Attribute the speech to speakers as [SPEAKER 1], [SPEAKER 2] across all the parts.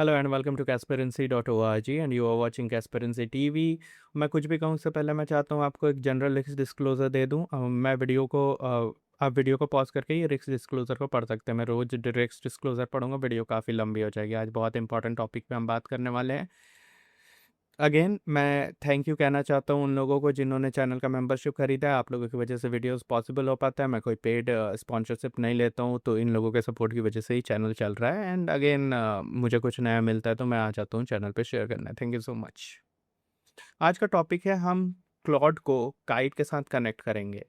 [SPEAKER 1] Hello and welcome to casperency.org and you are watching Casperency TV. मैं कुछ भी कहूँ उससे पहले मैं चाहता हूँ आपको एक जनरल रिस्क डिस्क्लोजर दे दूँ। मैं वीडियो को आप वीडियो को पॉज करके ये रिस्क डिस्क्लोजर को पढ़ सकते हैं। मैं रोज रिस्क डिस्क्लोजर पढ़ूंगा, वीडियो काफ़ी लंबी हो जाएगी। आज बहुत इंपॉर्टेंट टॉपिक पे हम बात करने वाले हैं। अगेन मैं थैंक यू कहना चाहता हूँ उन लोगों को जिन्होंने चैनल का मेंबरशिप खरीदा है। आप लोगों की वजह से वीडियोस पॉसिबल हो पाता है। मैं कोई पेड स्पॉन्सरशिप नहीं लेता हूँ, तो इन लोगों के सपोर्ट की वजह से ही चैनल चल रहा है। एंड अगेन मुझे कुछ नया मिलता है तो मैं आ जाता हूँ चैनल पे शेयर करना। Thank you so much. आज का टॉपिक है हम क्लॉड को काइट के साथ कनेक्ट करेंगे।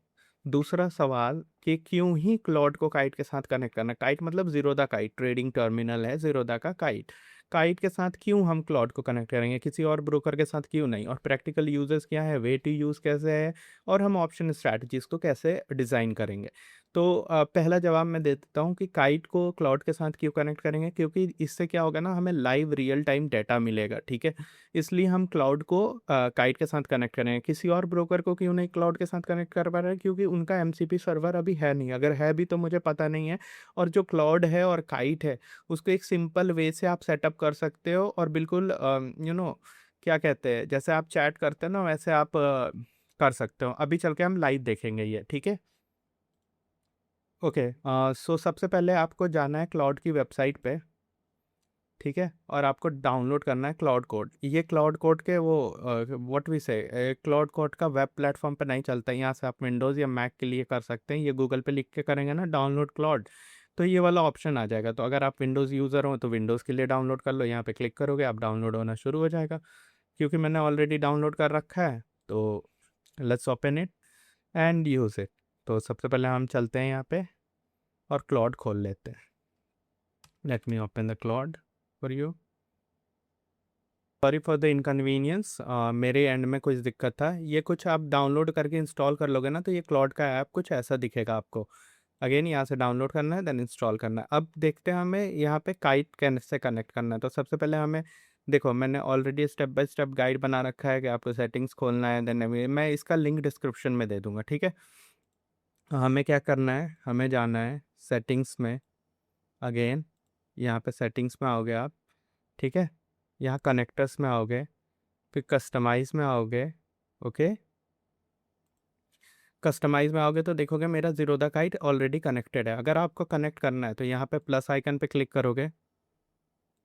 [SPEAKER 1] दूसरा सवाल कि क्यों ही क्लॉड को काइट के साथ कनेक्ट करना। काइट मतलब जीरोदा काइट, ट्रेडिंग टर्मिनल है जीरोदा का काइट। काइट के साथ क्यों हम क्लॉड को कनेक्ट करेंगे, किसी और ब्रोकर के साथ क्यों नहीं, और प्रैक्टिकल यूजेस क्या है, वे टू यूज़ कैसे है, और हम ऑप्शन स्ट्रैटेजीज को कैसे डिज़ाइन करेंगे। तो पहला जवाब मैं दे देता हूँ कि काइट को क्लाउड के साथ क्यों कनेक्ट करेंगे, क्योंकि इससे क्या होगा ना, हमें लाइव रियल टाइम डेटा मिलेगा। ठीक है, इसलिए हम क्लाउड को काइट के साथ कनेक्ट करेंगे। किसी और ब्रोकर को क्यों नहीं क्लाउड के साथ कनेक्ट कर पा रहे हैं, क्योंकि उनका एमसीपी सर्वर अभी है नहीं। अगर है भी तो मुझे पता नहीं है। और जो क्लाउड है और काइट है उसको एक सिंपल वे से आप सेटअप कर सकते हो, और बिल्कुल क्या कहते हैं, जैसे आप चैट करते हैं ना वैसे आप कर सकते हो। अभी चल के हम लाइव देखेंगे ये, ठीक है। ओके, सो सबसे पहले आपको जाना है क्लाउड की वेबसाइट पे, ठीक है, और आपको डाउनलोड करना है क्लाउड कोड। ये क्लाउड कोड के वो व्हाट वी से क्लाउड कोड का वेब प्लेटफॉर्म पे नहीं चलता है। यहाँ से आप विंडोज़ या मैक के लिए कर सकते हैं। ये गूगल पे लिख के करेंगे ना डाउनलोड क्लाउड, तो ये वाला ऑप्शन आ जाएगा। तो अगर आप विंडोज़ यूज़र हो तो विंडोज़ के लिए डाउनलोड कर लो, यहाँ पे क्लिक करोगे आप डाउनलोड होना शुरू हो जाएगा। क्योंकि मैंने ऑलरेडी डाउनलोड कर रखा है तो let's open it and use it. तो सबसे पहले हम चलते हैं यहाँ पे और क्लाउड खोल लेते हैं। Let me open the cloud for you. Sorry for the inconvenience, मेरे एंड में कुछ दिक्कत था। ये कुछ आप डाउनलोड करके इंस्टॉल कर लोगे ना तो ये क्लाउड का ऐप कुछ ऐसा दिखेगा आपको। अगेन यहाँ से डाउनलोड करना है, देन इंस्टॉल करना है। अब देखते हैं हमें यहाँ पे काइट कैसे कनेक्ट करना है। तो सबसे पहले हमें देखो, मैंने already step by step guide बना रखा है कि आपको सेटिंग्स खोलना है। देन मैं इसका लिंक डिस्क्रिप्शन में दे दूंगा, ठीक है। हमें क्या करना है, हमें जाना है सेटिंग्स में। अगेन यहाँ पे सेटिंग्स में आओगे आप, ठीक है। यहाँ कनेक्टर्स में आओगे, फिर कस्टमाइज में आओगे। ओके, कस्टमाइज में आओगे तो देखोगे मेरा जीरोदा काइट ऑलरेडी कनेक्टेड है। अगर आपको कनेक्ट करना है तो यहाँ पे प्लस आइकन पे क्लिक करोगे,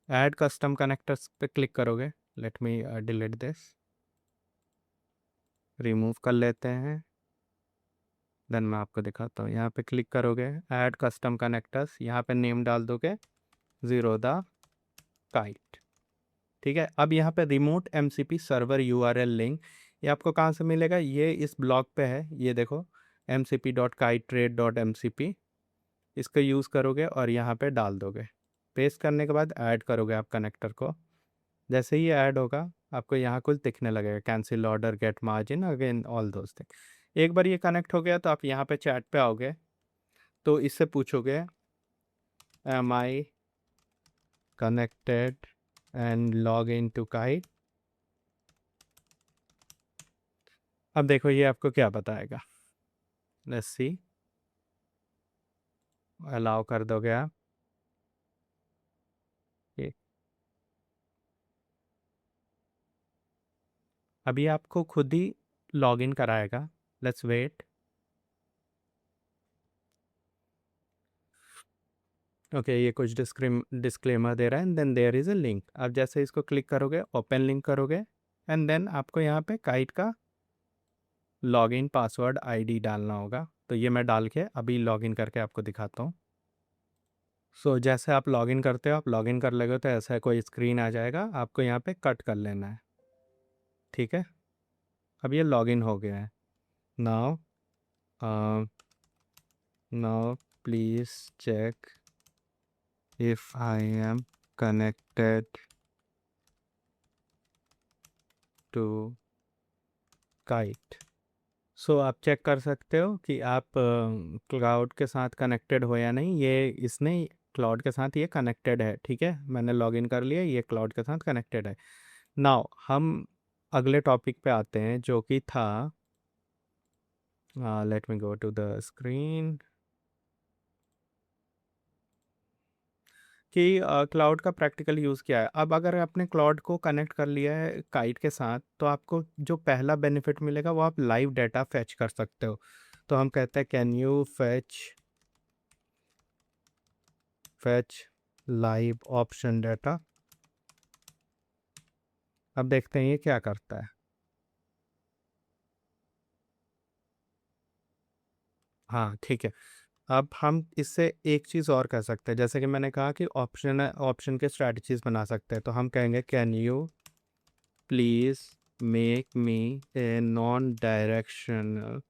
[SPEAKER 1] ऐड कस्टम कनेक्टर्स पे क्लिक करोगे। Let me delete this, remove कर लेते हैं। देन मैं आपको दिखाता हूँ, यहाँ पे क्लिक करोगे ऐड कस्टम कनेक्टर्स, यहाँ पे नेम डाल दोगे जीरोदा काइट, ठीक है। अब यहाँ पे remote MCP server URL link, ये आपको कहाँ से मिलेगा, ये इस ब्लॉग पे है, ये देखो mcp.kitetrade.mcp। इसका यूज़ करोगे और यहाँ पे डाल दोगे। पेस्ट करने के बाद ऐड करोगे आप कनेक्टर को। जैसे ही ऐड होगा आपको यहाँ कुछ दिखने लगेगा, cancel order, get margin, again all those thing. एक बार ये कनेक्ट हो गया तो आप यहाँ पे चैट पे आओगे, तो इससे पूछोगे am I connected and log in to Kite. अब देखो ये आपको क्या बताएगा, लेट्स सी। अलाउ कर दोगे आप ये। अभी आपको खुद ही लॉगिन कराएगा, लेट्स वेट। ओके, ये कुछ डिस्क्लेमर दे रहा है and then there is a link. आप जैसे इसको क्लिक करोगे, ओपन लिंक करोगे, एंड देन आपको यहाँ पे काइट का लॉगिन पासवर्ड आईडी डालना होगा। तो ये मैं डाल के अभी लॉगिन करके आपको दिखाता हूँ। सो जैसे आप लॉगिन करते हो, आप लॉगिन कर लोगे तो ऐसा कोई स्क्रीन आ जाएगा, आपको यहाँ पे कट कर लेना है, ठीक है। अब ये लॉगिन हो गया है। Now now please check if I am connected to Kite. So आप चेक कर सकते हो कि आप क्लाउड के साथ कनेक्टेड हो या नहीं। ये इसने क्लाउड के साथ ये कनेक्टेड है, ठीक है। मैंने लॉगिन कर लिया, ये क्लाउड के साथ कनेक्टेड है। नाउ हम अगले टॉपिक पे आते हैं जो कि था, let me go to the screen, कि क्लाउड का प्रैक्टिकल यूज़ क्या है। अब अगर आपने क्लाउड को कनेक्ट कर लिया है काइट के साथ, तो आपको जो पहला बेनिफिट मिलेगा वो आप लाइव डाटा फेच कर सकते हो। तो हम कहते हैं can you fetch live option data. अब देखते हैं ये क्या करता है। हाँ ठीक है। अब हम इससे एक चीज़ और कर सकते हैं, जैसे कि मैंने कहा कि ऑप्शन के स्ट्रैटेजीज बना सकते हैं। तो हम कहेंगे can you please make me a non directional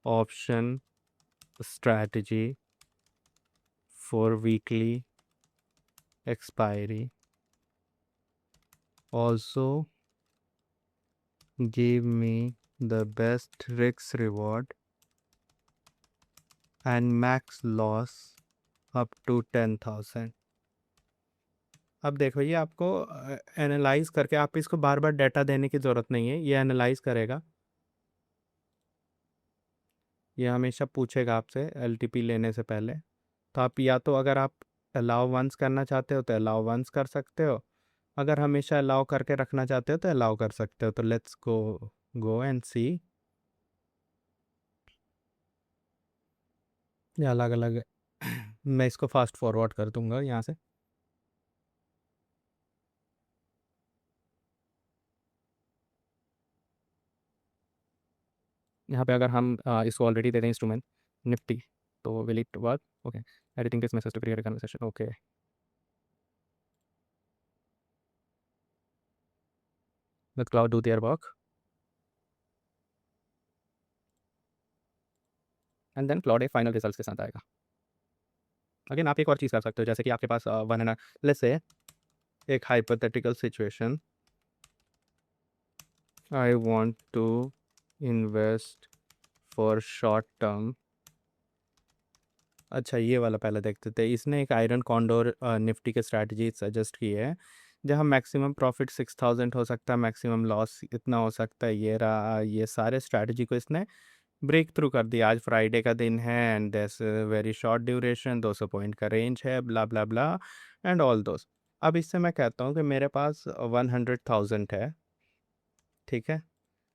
[SPEAKER 1] option strategy for weekly expiry. Also, give me the best risk reward and max loss up to 10,000. अब देखो ये आपको एनालाइज करके, आप इसको बार बार डाटा देने की ज़रूरत नहीं है, ये एनालाइज करेगा। ये हमेशा पूछेगा आपसे एलटीपी लेने से पहले। तो आप या तो अगर आप अलाउ वंस करना चाहते हो तो अलाउ वंस कर सकते हो, अगर हमेशा अलाउ करके रखना चाहते हो तो अलाउ कर सकते हो। तो लेट्स गो एंड सी। ये अलग अलग है। मैं इसको फास्ट फॉरवर्ड कर दूंगा यहाँ से। यहाँ पे अगर हम इसको ऑलरेडी दे दें इंस्ट्रूमेंट निफ्टी, तो will it work? Okay, editing this message to create a conversation. Okay, let Claude do their work and then Claude एक फाइनल रिजल्ट्स के साथ आएगा। अगेन आप एक और चीज़ कर सकते हो, जैसे कि आपके पास वन एंड लेट्स से एक hypothetical situation, I want to invest for short term. अच्छा, ये वाला पहले देखते थे। इसने एक आयरन कॉन्डोर निफ्टी के स्ट्रैटेजी सजेस्ट की है, जहाँ मैक्सिमम प्रॉफिट 6,000 हो सकता है, मैक्सिमम लॉस इतना हो सकता है। ये रहा, ये सारे स्ट्रैटेजी को इसने ब्रेक थ्रू कर दिया। आज फ्राइडे का दिन है and this very short duration, 200 point का रेंज है, ब्ला ब्ला ब्ला एंड ऑल दोस। अब इससे मैं कहता हूँ कि मेरे पास 100,000 है, ठीक है।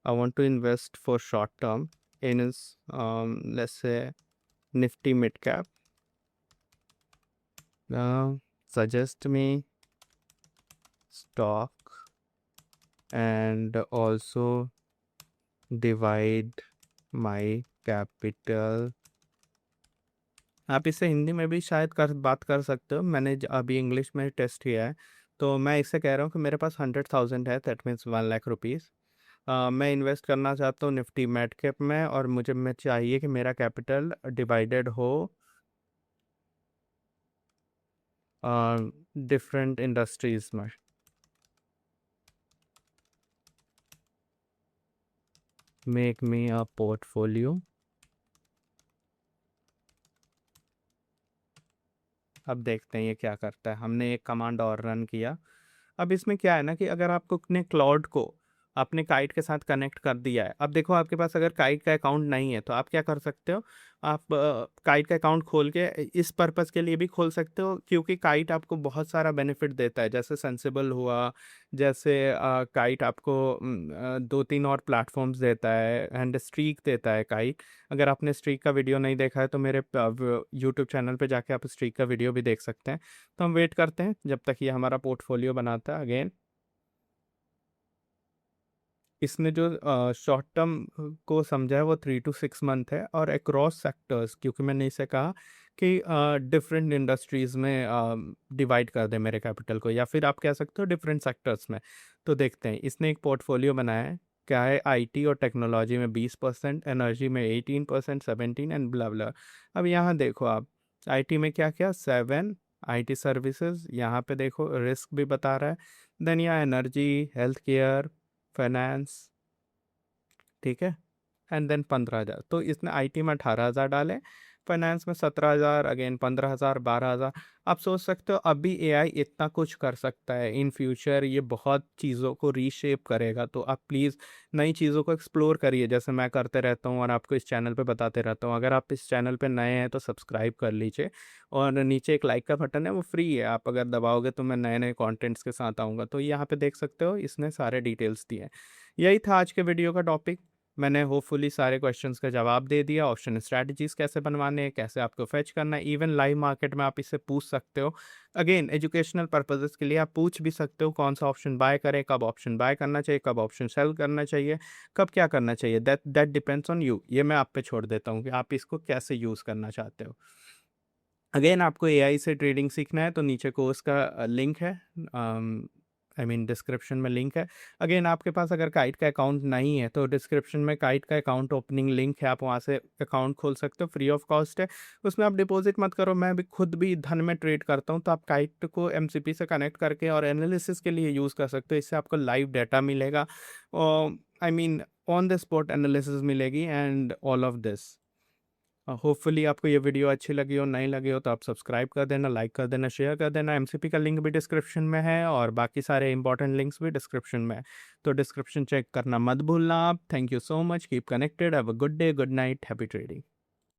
[SPEAKER 1] I want to invest for short term in let's say Nifty mid cap. Suggest me stock and also divide my capital। आप इससे हिंदी में भी शायद बात कर सकते हो। मैंने अभी इंग्लिश में टेस्ट किया है, तो मैं इससे कह रहा हूँ कि मेरे पास 100,000 है, दैट मीन्स 1 लाख रुपीज़। मैं इन्वेस्ट करना चाहता हूँ निफ्टी मिड कैप में, और मैं चाहिए कि मेरा कैपिटल डिवाइडेड हो डिफरेंट इंडस्ट्रीज में। Make me a portfolio. अब देखते हैं ये क्या करता है। हमने एक कमांड और रन किया। अब इसमें क्या है ना कि अगर आपको अपने क्लाउड को अपने काइट के साथ कनेक्ट कर दिया है, अब देखो आपके पास अगर काइट का अकाउंट नहीं है तो आप क्या कर सकते हो, आप काइट का अकाउंट खोल के इस पर्पस के लिए भी खोल सकते हो, क्योंकि काइट आपको बहुत सारा बेनिफिट देता है, जैसे सेंसिबल हुआ, जैसे काइट आपको 2-3 और प्लेटफॉर्म्स देता है एंड स्ट्रीक देता है काइट। अगर आपने स्ट्रीक का वीडियो नहीं देखा है तो मेरे यूट्यूब चैनल पे जाके आप स्ट्रीक का वीडियो भी देख सकते हैं। तो हम वेट करते हैं जब तक ये हमारा पोर्टफोलियो बनाता है। अगेन इसने जो शॉर्ट टर्म को समझा है वो 3 to 6 मंथ है, और अक्रॉस सेक्टर्स, क्योंकि मैंने इसे कहा कि डिफरेंट इंडस्ट्रीज़ में डिवाइड कर दे मेरे कैपिटल को, या फिर आप कह सकते हो डिफरेंट सेक्टर्स में। तो देखते हैं इसने एक पोर्टफोलियो बनाया है, क्या है, आईटी और टेक्नोलॉजी में 20%, एनर्जी में 18%, 17 एंड ब्ला ब्ला। अब यहाँ देखो आप, आईटी में क्या क्या 7, आईटी सर्विसेज, यहाँ पे देखो रिस्क भी बता रहा है। देन यहाँ एनर्जी, हेल्थ केयर, फाइनेंस, ठीक है, एंड देन 15,000। तो इसने आईटी में 18,000 डाले, फाइनेंस में 17,000 अगेन 15,000 12,000। आप सोच सकते हो अभी एआई इतना कुछ कर सकता है, इन फ्यूचर ये बहुत चीज़ों को रीशेप करेगा। तो आप प्लीज़ नई चीज़ों को एक्सप्लोर करिए, जैसे मैं करते रहता हूँ और आपको इस चैनल पे बताते रहता हूँ। अगर आप इस चैनल पे नए हैं तो सब्सक्राइब कर लीजिए, और नीचे एक लाइक का बटन है, वो फ्री है, आप अगर दबाओगे तो मैं नए नए कंटेंट्स के साथ आऊँगा। तो यहाँ पे देख सकते हो इसने सारे डिटेल्स दिए हैं। यही था आज के वीडियो का टॉपिक। मैंने होपफुली सारे क्वेश्चंस का जवाब दे दिया। ऑप्शन स्ट्रैटेजीज कैसे बनवाने हैं, कैसे आपको फेच करना है, इवन लाइव मार्केट में आप इससे पूछ सकते हो। अगेन एजुकेशनल पर्पसेस के लिए आप पूछ भी सकते हो कौन सा ऑप्शन बाय करें, कब ऑप्शन बाय करना चाहिए, कब ऑप्शन सेल करना चाहिए, कब क्या करना चाहिए। That that depends on you. ये मैं आप पे छोड़ देता हूँ कि आप इसको कैसे यूज़ करना चाहते हो। अगेन आपको एआई से ट्रेडिंग सीखना है तो नीचे कोर्स का लिंक है, आई मीन डिस्क्रिप्शन में लिंक है। अगेन आपके पास अगर काइट का अकाउंट नहीं है तो डिस्क्रिप्शन में काइट का अकाउंट ओपनिंग लिंक है, आप वहाँ से अकाउंट खोल सकते हो, फ्री ऑफ कॉस्ट है। उसमें आप डिपॉजिट मत करो, मैं भी खुद भी धन में ट्रेड करता हूँ, तो आप काइट को एमसीपी से कनेक्ट करके और एनालिसिस के लिए यूज़ कर सकते हो। इससे आपको लाइव डाटा मिलेगा, और I mean on the spot analysis मिलेगी and all of this. Hopefully आपको ये वीडियो अच्छी लगी हो, नहीं लगी हो तो आप सब्सक्राइब कर देना, लाइक कर देना, शेयर कर देना। एमसीपी का लिंक भी डिस्क्रिप्शन में है और बाकी सारे इंपॉर्टेंट लिंक्स भी डिस्क्रिप्शन में है, तो डिस्क्रिप्शन चेक करना मत भूलना आप। Thank you so much, keep connected, have a good day, good night, happy trading.